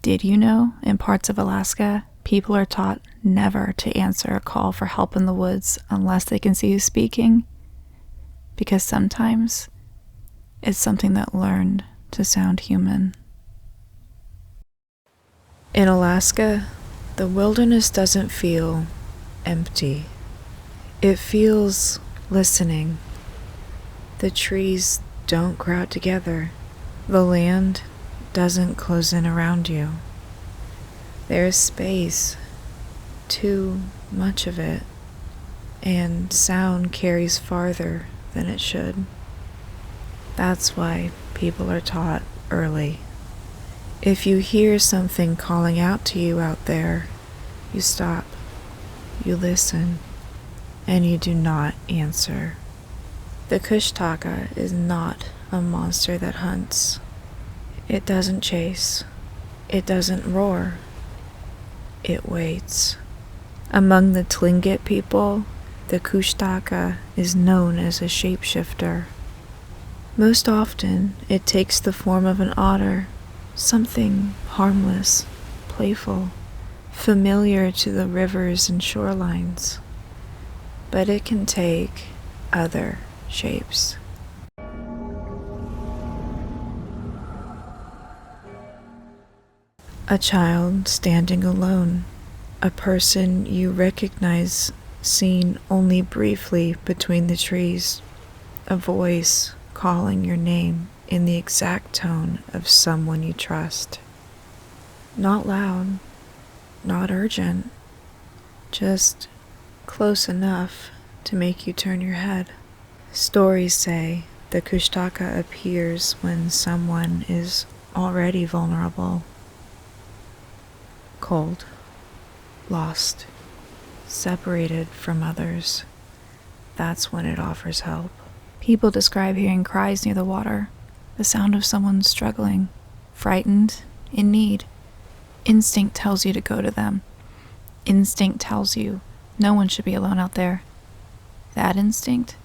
Did you know in parts of Alaska, people are taught never to answer a call for help in the woods unless they can see you speaking? Because sometimes it's something that learned to sound human. In Alaska, the wilderness doesn't feel empty. It feels listening. The trees don't crowd together. The land doesn't close in around you. There is space, too much of it, and sound carries farther than it should. That's why people are taught early. If you hear something calling out to you out there, you stop, you listen, and you do not answer. The Kushtaka is not a monster that hunts. It doesn't chase. It doesn't roar. It waits. Among the Tlingit people, the Kushtaka is known as a shapeshifter. Most often, it takes the form of an otter, something harmless, playful, familiar to the rivers and shorelines. But it can take other shapes. A child standing alone, a person you recognize seen only briefly between the trees, a voice calling your name in the exact tone of someone you trust. Not loud, not urgent, just close enough to make you turn your head. Stories say the Kushtaka appears when someone is already vulnerable. Cold, lost, separated from others. That's when it offers help. People describe hearing cries near the water, the sound of someone struggling, frightened, in need. Instinct tells you to go to them. Instinct tells you no one should be alone out there. That instinct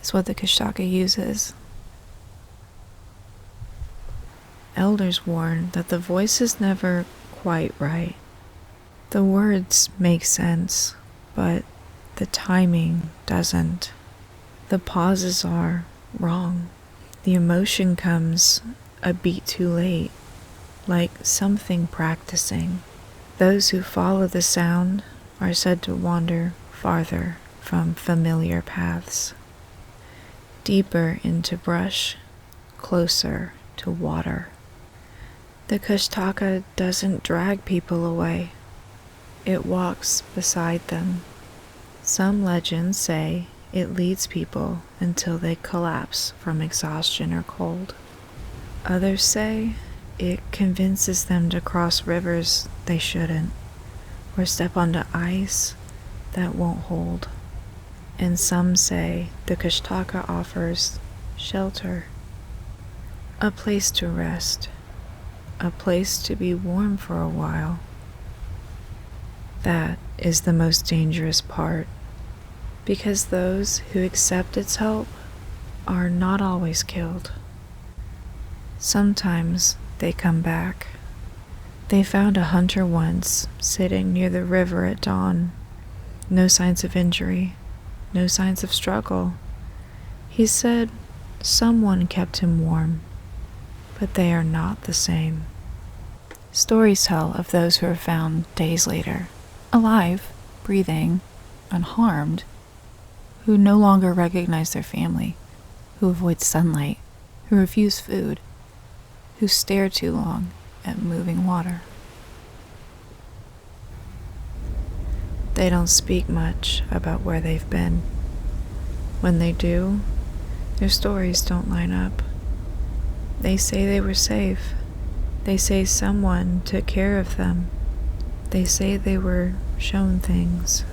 is what the Kushtaka uses. Elders warn that the voice is never quite right. The words make sense, but the timing doesn't. The pauses are wrong. The emotion comes a beat too late, like something practicing. Those who follow the sound are said to wander farther from familiar paths, deeper into brush, closer to water. The Kushtaka doesn't drag people away. It walks beside them. Some legends say it leads people until they collapse from exhaustion or cold. Others say it convinces them to cross rivers they shouldn't, or step onto ice that won't hold. And some say the Kushtaka offers shelter, a place to rest, a place to be warm for a while. That is the most dangerous part, because those who accept its help are not always killed. Sometimes they come back. They found a hunter once sitting near the river at dawn. No signs of injury, no signs of struggle. He said someone kept him warm, but they are not the same. Stories tell of those who are found days later, alive, breathing, unharmed, who no longer recognize their family, who avoid sunlight, who refuse food, who stare too long at moving water. They don't speak much about where they've been. When they do, their stories don't line up. They say they were safe. They say someone took care of them. They say they were shown things.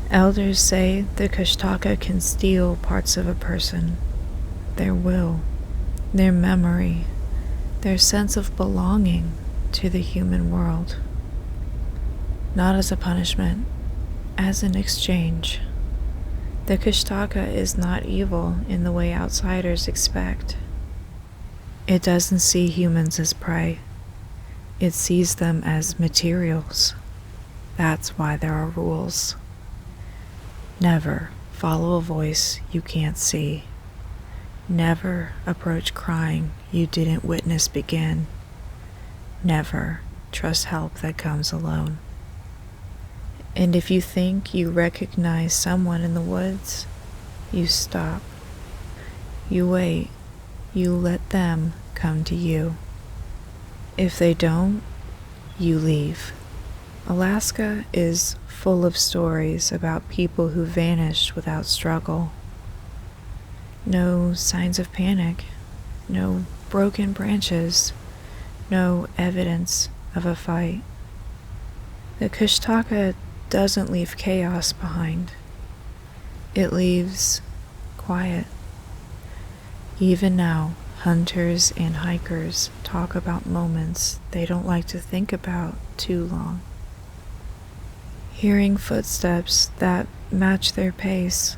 Elders say the Kushtaka can steal parts of a person, their will, their memory, their sense of belonging to the human world. Not as a punishment, as an exchange. The Kushtaka is not evil in the way outsiders expect. It doesn't see humans as prey. It sees them as materials. That's why there are rules. Never follow a voice you can't see. Never approach crying you didn't witness begin. Never trust help that comes alone. And if you think you recognize someone in the woods, you stop. You wait. You let them come to you. If they don't, you leave. Alaska is full of stories about people who vanished without struggle. No signs of panic, no broken branches, no evidence of a fight. The Kushtaka doesn't leave chaos behind. It leaves quiet. Even now, hunters and hikers talk about moments they don't like to think about too long. Hearing footsteps that match their pace,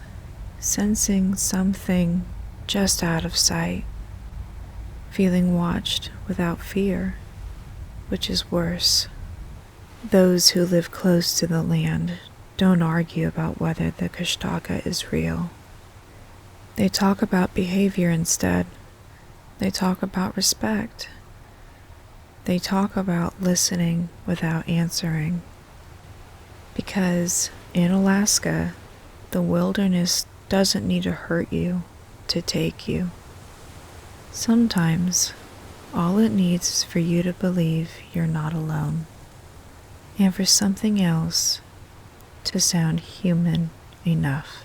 sensing something just out of sight, feeling watched without fear, which is worse. Those who live close to the land don't argue about whether the Kushtaka is real. They talk about behavior instead. They talk about respect. They talk about listening without answering. Because in Alaska, the wilderness doesn't need to hurt you to take you. Sometimes, all it needs is for you to believe you're not alone, and for something else to sound human enough.